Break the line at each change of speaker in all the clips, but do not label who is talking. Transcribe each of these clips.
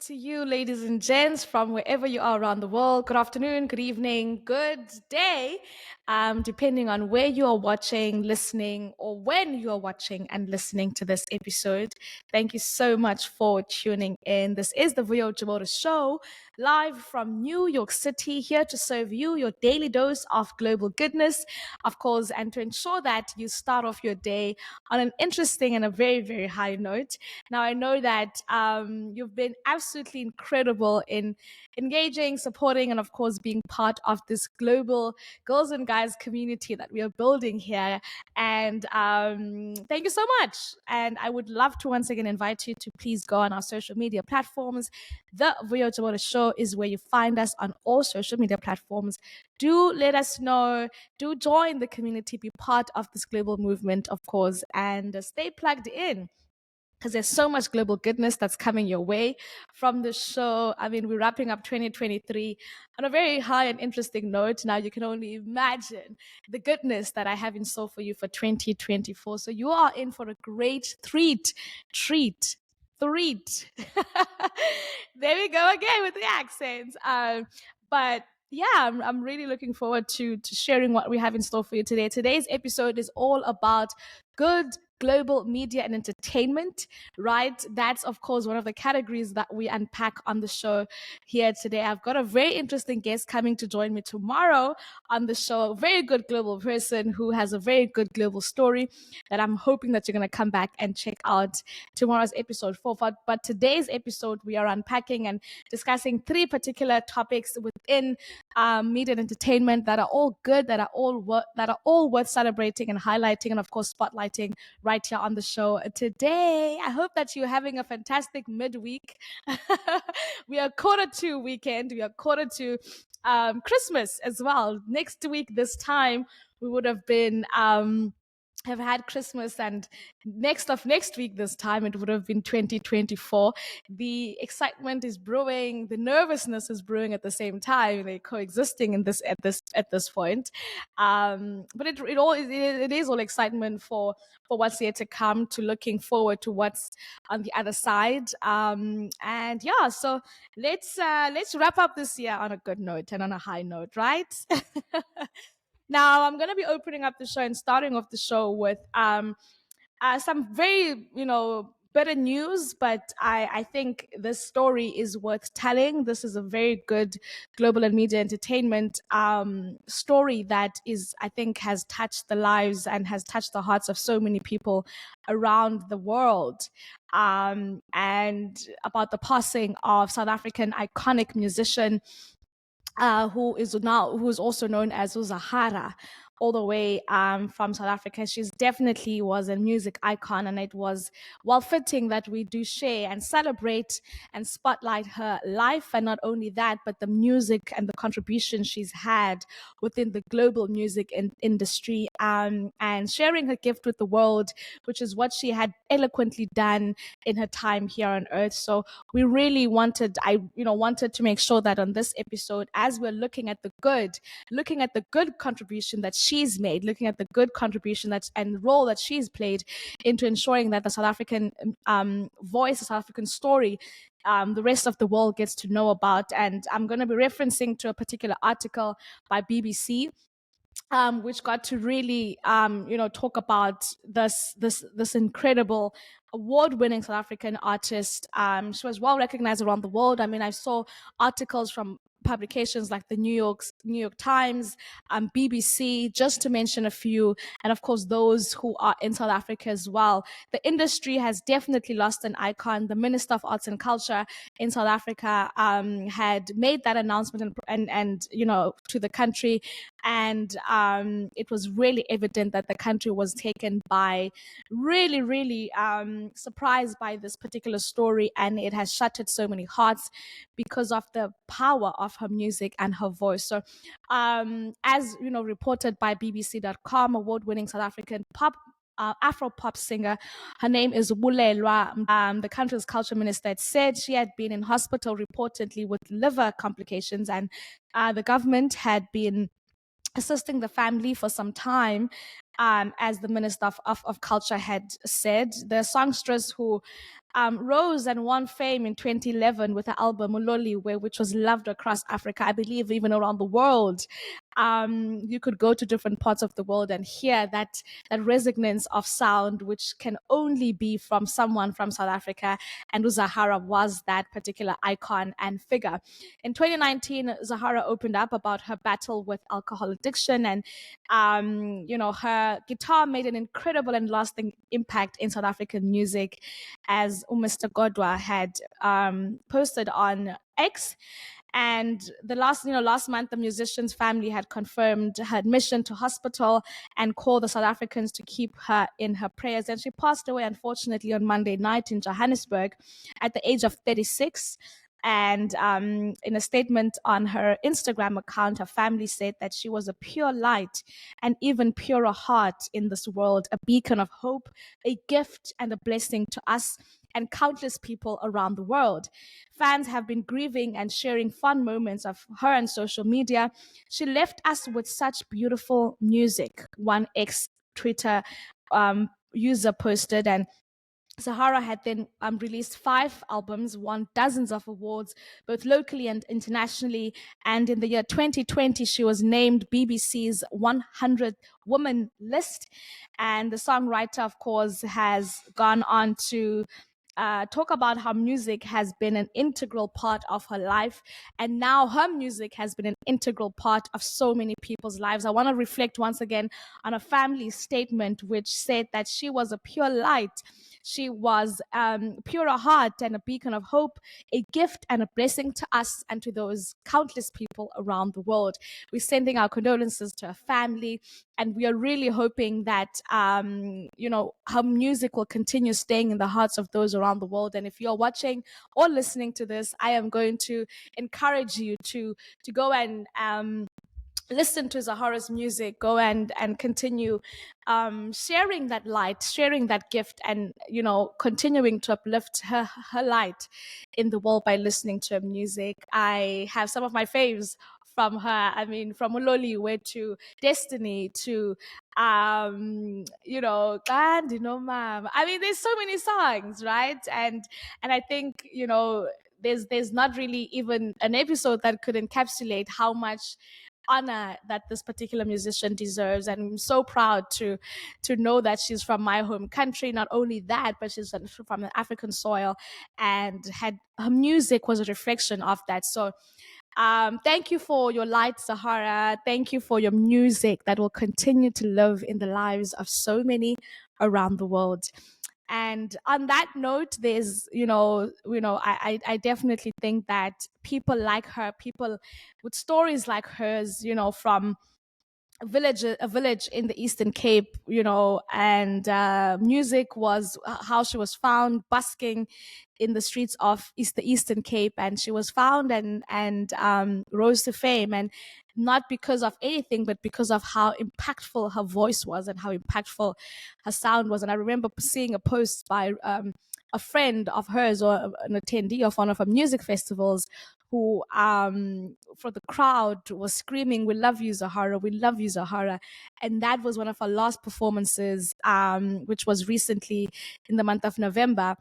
to you, ladies and gents, from wherever you are around the world. Good afternoon, good evening, good day, depending on where you are watching, listening, or when you are watching and listening to this episode. Thank you so much for tuning in. This is the Vuyo Show, live from New York City, here to serve you your daily dose of global goodness, of course, and to ensure that you start off your day on an interesting and a very, very high note. Now, I know that you've been absolutely incredible in engaging, supporting, and of course, being part of this global girls and guys community that we are building here. And thank you so much. And I would love to once again invite you to please go on our social media platforms. The Vuyo Show is where you find us on all social media platforms. Do let us know, do join the community, be part of this global movement, of course, and stay plugged in because there's so much global goodness that's coming your way from the show. I mean, we're wrapping up 2023 on a very high and interesting note. Now you can only imagine the goodness that I have in store for you for 2024. So you are in for a great treat. There we go again with the accents. But yeah, I'm really looking forward to sharing what we have in store for you today. Today's episode is all about good global media and entertainment, right? That's, of course, one of the categories that we unpack on the show here today. I've got a very interesting guest coming to join me tomorrow on the show, a very good global person who has a very good global story that I'm hoping that you're going to come back and check out tomorrow's episode 4. But today's episode, we are unpacking and discussing three particular topics within media and entertainment that are all good, that are all worth celebrating and highlighting, and of course spotlighting right here on the show today. I hope that you're having a fantastic midweek. We are quarter to weekend. We are quarter to Christmas as well. Next week, this time, we would have been have had Christmas, and next week this time it would have been 2024. The excitement is brewing, the nervousness is brewing at the same time. They're coexisting in this at this point. But it is all excitement for what's yet to come, to looking forward to what's on the other side. And yeah, so let's wrap up this year on a good note and on a high note, right? Now, I'm going to be opening up the show and starting off the show with some very, better news, but I think this story is worth telling. This is a very good global and media entertainment story that I think, has touched the lives and has touched the hearts of so many people around the world. And about the passing of South African iconic musician who is also known as Zahara, all the way from South Africa. She's definitely was a music icon, and it was well fitting that we do share and celebrate and spotlight her life, and not only that, but the music and the contribution she's had within the global music industry, and sharing her gift with the world, which is what she had eloquently done in her time here on Earth. So we really wanted to make sure that on this episode, as we're looking at the good contribution that she's made, looking at the good contribution and role that she's played into ensuring that the South African voice, the South African story, the rest of the world gets to know about. And I'm going to be referencing to a particular article by BBC, which got to really, talk about this incredible award-winning South African artist. She was well recognized around the world. I mean, I saw articles from publications like the New York Times, BBC, just to mention a few, and of course those who are in South Africa as well. The industry has definitely lost an icon. The Minister of Arts and Culture in South Africa had made that announcement and to the country, and it was really evident that the country was taken by really surprised by this particular story, and it has shattered so many hearts because of the power of her music and her voice. So as reported by bbc.com, award-winning South African Afro pop singer, her name is Bulelwa. The country's culture minister had said she had been in hospital reportedly with liver complications, and the government had been assisting the family for some time, as the Minister of Culture had said. The songstress, who rose and won fame in 2011 with her album Uloliwe, which was loved across Africa, I believe even around the world. You could go to different parts of the world and hear that resonance of sound, which can only be from someone from South Africa. And Zahara was that particular icon and figure. In 2019, Zahara opened up about her battle with alcohol addiction, and her guitar made an incredible and lasting impact in South African music, as Mr. Godwa had posted on X. And last month, the musician's family had confirmed her admission to hospital and called the South Africans to keep her in her prayers. And she passed away, unfortunately, on Monday night in Johannesburg at the age of 36. And in a statement on her Instagram account, her family said that she was a pure light and even purer heart in this world, a beacon of hope, a gift and a blessing to us and countless people around the world. Fans have been grieving and sharing fun moments of her on social media. She left us with such beautiful music, one ex Twitter user posted. And Zahara had then released 5 albums, won dozens of awards, both locally and internationally. And in the year 2020, she was named BBC's 100 Women list. And the songwriter, of course, has gone on to talk about how music has been an integral part of her life. And now her music has been an integral part of so many people's lives. I want to reflect once again on a family statement which said that she was a pure light. She was pure of heart and a beacon of hope, a gift and a blessing to us and to those countless people around the world. We're sending our condolences to her family, and we are really hoping that her music will continue staying in the hearts of those around the world. And if you're watching or listening to this, I am going to encourage you to go and listen to Zahara's music, go and continue sharing that light, sharing that gift, and continuing to uplift her light in the world by listening to her music. I have some of my faves from her. I mean, from Uloliwe to Destiny to Ma'am. I mean, there's so many songs, right? And I think there's not really even an episode that could encapsulate how much honor that this particular musician deserves. And I'm so proud to know that she's from my home country. Not only that, but she's from an African soil, and her music was a reflection of that. So thank you for your light, Zahara. Thank you for your music that will continue to live in the lives of so many around the world. And on that note, there's, I definitely think that people like her, people with stories like hers, from a village in the Eastern Cape, and music was how she was found busking in the streets of the Eastern Cape, and she was found and rose to fame, and not because of anything, but because of how impactful her voice was and how impactful her sound was. And I remember seeing a post by a friend of hers or an attendee of one of her music festivals who for the crowd was screaming, "We love you, Zahara, we love you, Zahara." And that was one of her last performances, which was recently in the month of November.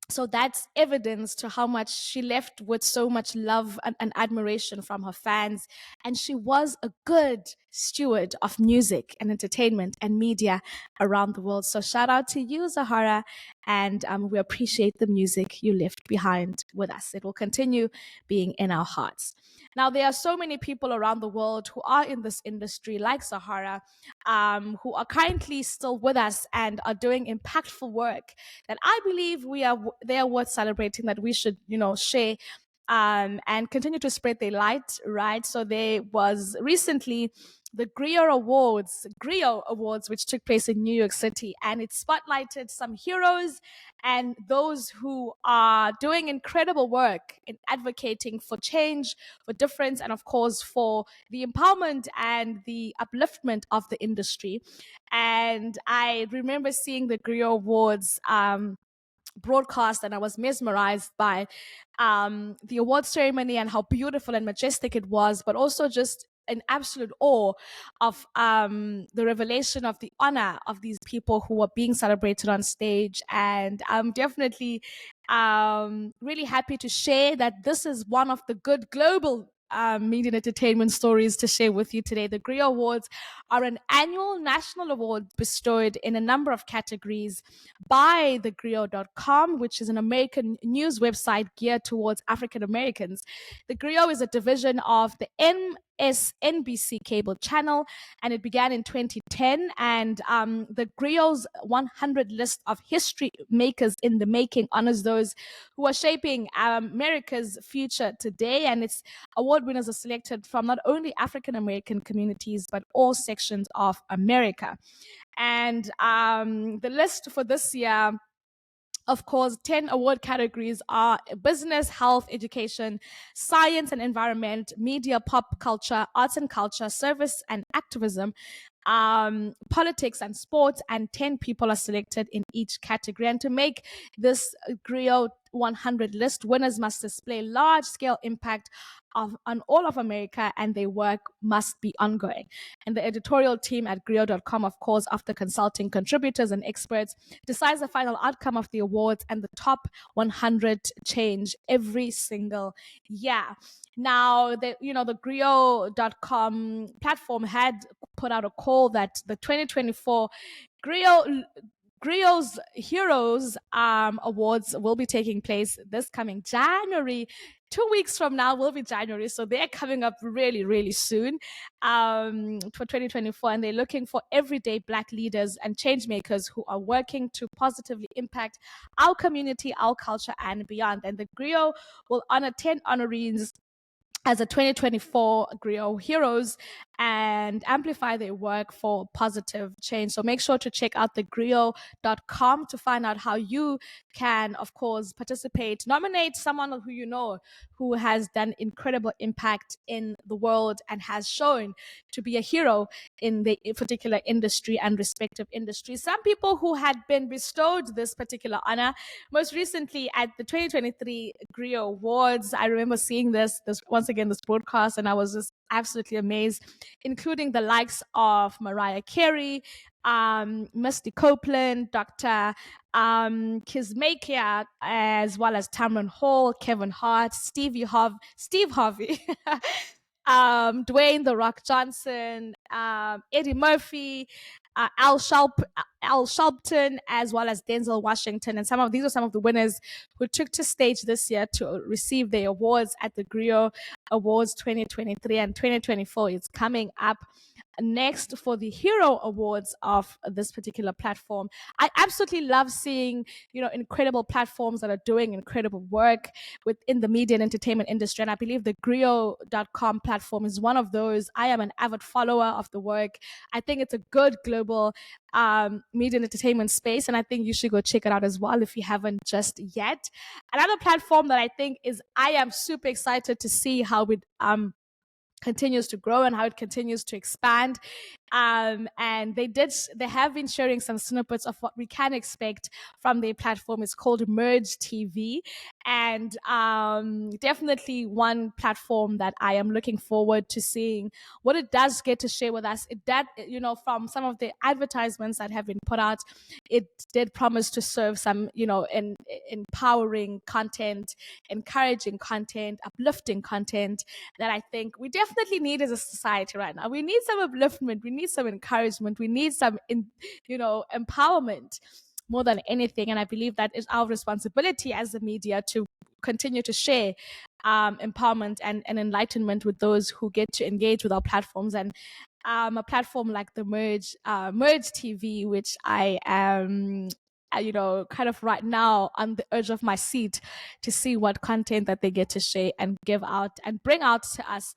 So that's evidence to how much she left with so much love and admiration from her fans. And she was a good steward of music and entertainment and media around the world. So shout out to you, Zahara. And we appreciate the music you left behind with us. It will continue being in our hearts. Now, there are so many people around the world who are in this industry, like Zahara, who are currently still with us and are doing impactful work that I believe they are worth celebrating, that we should, share and continue to spread their light, right? So there was recently the TheGrio Awards, which took place in New York City, and it spotlighted some heroes and those who are doing incredible work in advocating for change, for difference, and of course for the empowerment and the upliftment of the industry. And I remember seeing the TheGrio Awards broadcast, and I was mesmerized by the award ceremony and how beautiful and majestic it was, but also just in absolute awe of the revelation of the honor of these people who are being celebrated on stage. And I'm definitely really happy to share that this is one of the good global media and entertainment stories to share with you today. The TheGrio Awards are an annual national award bestowed in a number of categories by TheGrio.com, which is an American news website geared towards African Americans. TheGrio is a division of the MSNBC cable channel, and it began in 2010. And the Grio's 100 list of history makers in the making honors those who are shaping America's future today. And its award winners are selected from not only African American communities, but all sections of America. And the list for this year, of course, 10 award categories are business, health, education, science and environment, media, pop culture, arts and culture, service and activism, politics and sports, and 10 people are selected in each category. And to make this TheGrio 100 list, winners must display large-scale impact on all of America, and their work must be ongoing. And the editorial team at TheGrio.com, of course, after consulting contributors and experts, decides the final outcome of the awards, and the top 100 change every single year. Now, the TheGrio.com platform had put out a call that the 2024 Grio's Heroes Awards will be taking place this coming January. 2 weeks from now will be January, so they're coming up really, really soon for 2024, and they're looking for everyday Black leaders and change makers who are working to positively impact our community, our culture, and beyond. And the TheGrio will honor 10 honorees as a 2024 TheGrio Heroes and amplify their work for positive change. So make sure to check out TheGrio.com to find out how you can, of course, participate, nominate someone who you know who has done incredible impact in the world and has shown to be a hero in the particular industry and respective industries. Some people who had been bestowed this particular honor, most recently at the 2023 TheGrio Awards, I remember seeing this once again, this broadcast, and I was just absolutely amazed, including the likes of Mariah Carey, Misty Copeland, Dr. Kismakia, as well as Tamron Hall, Kevin Hart, Steve Harvey, Dwayne The Rock Johnson, Eddie Murphy, Al Sharpton, as well as Denzel Washington. And these are some of the winners who took to stage this year to receive their awards at the TheGrio Awards 2023 and 2024. It's coming up next for the Hero Awards of this particular platform. I absolutely love seeing, incredible platforms that are doing incredible work within the media and entertainment industry. And I believe the TheGrio.com platform is one of those. I am an avid follower of the work. I think it's a good global media and entertainment space, and I think you should go check it out as well if you haven't just yet. Another platform that I am super excited to see how it continues to grow and how it continues to expand. And they have been sharing some snippets of what we can expect from their platform. It's called Merge TV, and definitely one platform that I am looking forward to seeing what it does get to share with us. From some of the advertisements that have been put out, it did promise to serve some, empowering content, encouraging content, uplifting content that I think we definitely need as a society right now. We need some upliftment. We need some encouragement. We need some, empowerment more than anything. And I believe that is our responsibility as the media to continue to share empowerment and enlightenment with those who get to engage with our platforms. And a platform like the Merge TV, which I am kind of right now on the edge of my seat to see what content that they get to share and give out and bring out to us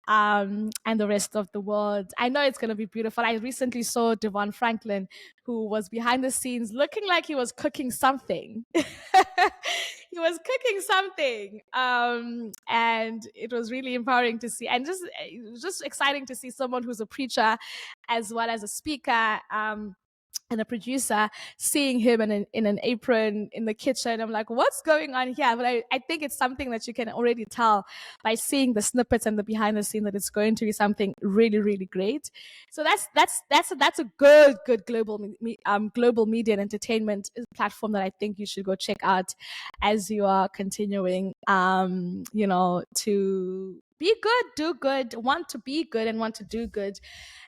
and the rest of the world. I know it's going to be beautiful. I recently saw Devon Franklin, who was behind the scenes looking like he was cooking something. He was cooking something, and it was really empowering to see, and just exciting to see someone who's a preacher as well as a speaker and a producer, seeing him in an apron in the kitchen. I'm like, what's going on here? But I think it's something that you can already tell by seeing the snippets and the behind the scene that it's going to be something really, really great. So that's a good global media and entertainment platform that I think you should go check out as you are continuing, to be good, do good, want to be good, and want to do good.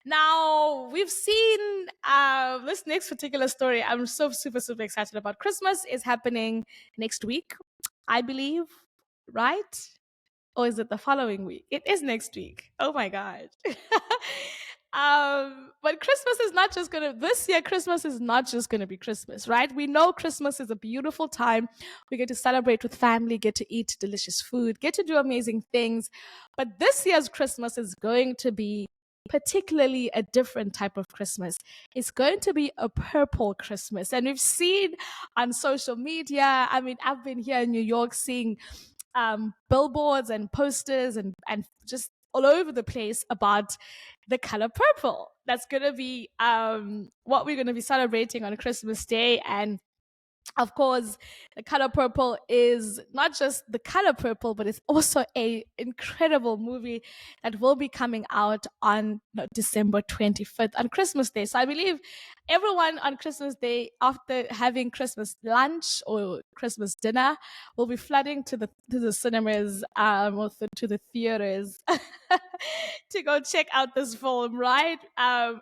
Now, we've seen this next particular story. I'm so super, super excited about. Christmas is happening next week, I believe, right? Or is it the following week? It is next week. Oh my God. But Christmas is not just gonna, this year, Christmas is not just gonna be Christmas, right? We know Christmas is a beautiful time. We get to celebrate with family, get to eat delicious food, get to do amazing things. But this year's Christmas is going to be particularly a different type of Christmas. It's going to be a purple Christmas. And we've seen on social media, I mean, I've been here in New York seeing billboards and posters and just all over the place about the color purple. That's going to be what we're going to be celebrating on Christmas Day. And of course, the color purple is not just the color purple, but it's also a incredible movie that will be coming out on December 25th on Christmas Day. So I believe everyone on Christmas Day, after having Christmas lunch or Christmas dinner, will be flooding to the cinemas or to the theaters to go check out this film, right?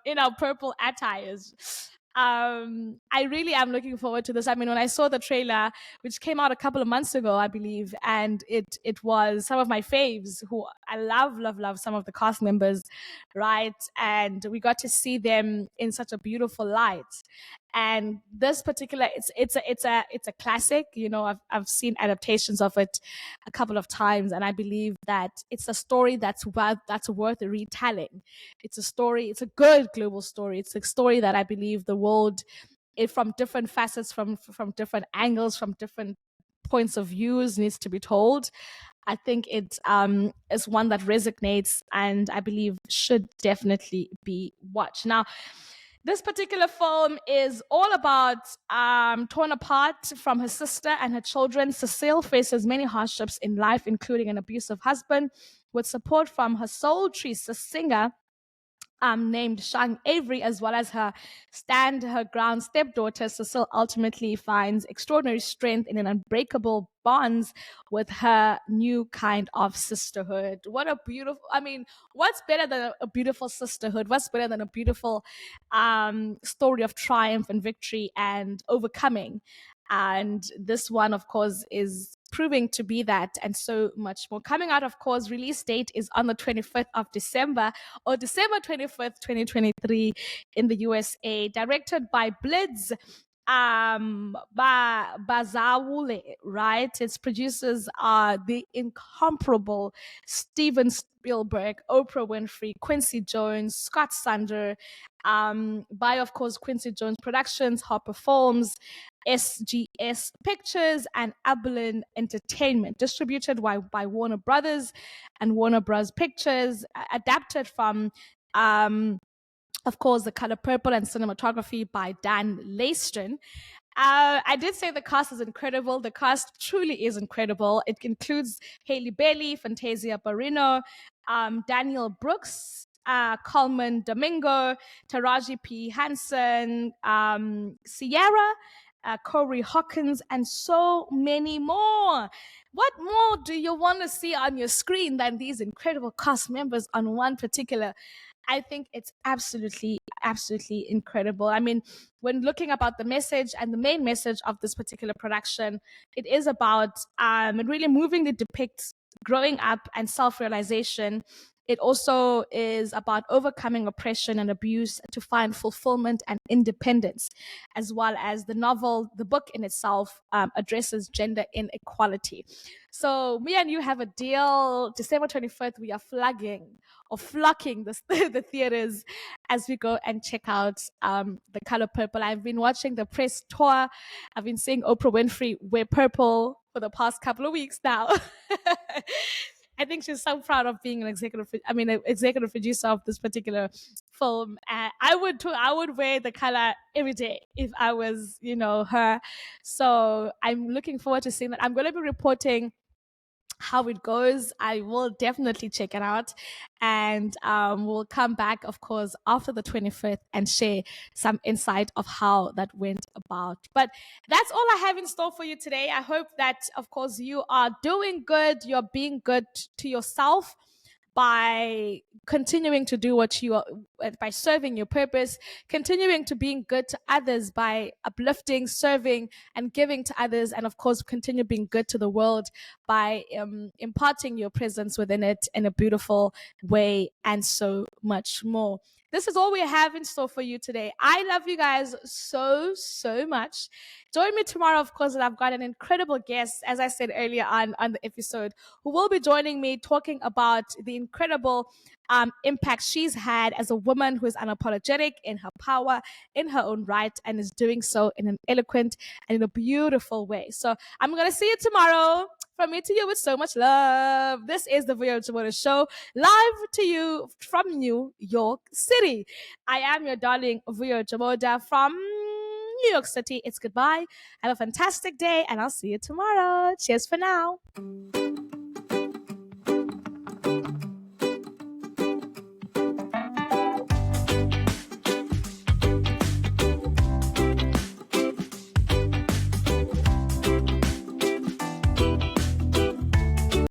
In our purple attires. I really am looking forward to this. I mean, when I saw the trailer, which came out a couple of months ago, I believe, and it was some of my faves who I love some of the cast members, right? And we got to see them in such a beautiful light. And this particular, it's a classic. You know, I've seen adaptations of it a couple of times, and I believe that it's a story that's worth retelling. It's a story. It's a good global story. It's a story that I believe the world, from different facets, from different angles, from different points of views, needs to be told. I think it is one that resonates, and I believe should definitely be watched. Now, this particular film is all about torn apart from her sister and her children. Cecile faces many hardships in life, including an abusive husband. With support from her sultry singer, named Shang Avery, as well as her stand her ground stepdaughter, Cecile ultimately finds extraordinary strength in an unbreakable bonds with her new kind of sisterhood. What a beautiful, I mean, what's better than a beautiful sisterhood? What's better than a beautiful story of triumph and victory and overcoming? And this one, of course, is proving to be that and so much more. Coming out, of course, release date is on the 25th of December or December 25th, 2023 in the USA. Directed by Blitz Bazawule, right? Its producers are the incomparable Steven Spielberg, Oprah Winfrey, Quincy Jones, Scott Sander, by, of course, Quincy Jones Productions, Harper Films, SGS Pictures, and Abilene Entertainment. Distributed by Warner Brothers and Warner Bros. Pictures. Adapted from, of course, The Color Purple, and cinematography by Dan Layston. I did say the cast is incredible. The cast truly is incredible. It includes Hailey Bailey, Fantasia Barrino, Daniel Brooks, Coleman Domingo, Taraji P. Henson, Sierra, Corey Hawkins, and so many more. What more do you want to see on your screen than these incredible cast members on one particular? I think it's absolutely, absolutely incredible. I mean, when looking about the message and the main message of this particular production, it is about it really movingly depicts growing up and self-realization. It also is about overcoming oppression and abuse to find fulfillment and independence, as well as the book in itself addresses gender inequality. So me and you have a deal. December 25th, we are flocking the theaters as we go and check out The Color Purple. I've been watching the press tour. I've been seeing Oprah Winfrey wear purple for the past couple of weeks now. I think she's so proud of being an executive producer of this particular film. And I would wear the color every day if I was, her. So I'm looking forward to seeing that. I'm going to be reporting how it goes. I will definitely check it out. And we'll come back, of course, after the 25th and share some insight of how that went about. But that's all I have in store for you today. I hope that, of course, you are doing good. You're being good to yourself by continuing to do what you are, by serving your purpose, continuing to being good to others by uplifting, serving, and giving to others, and of course continue being good to the world by imparting your presence within it in a beautiful way, and so much more. This is all we have in store for you today. I love you guys so much. Join me tomorrow, of course, and I've got an incredible guest, as I said earlier on the episode, who will be joining me talking about the incredible impact she's had as a woman who is unapologetic in her power, in her own right, and is doing so in an eloquent and in a beautiful way. So I'm going to see you tomorrow. From me to you with so much love. This is the Vuyo Show, live to you from New York City. I am your darling Vuyo from New York City. It's goodbye. Have a fantastic day, and I'll see you tomorrow. Cheers for now.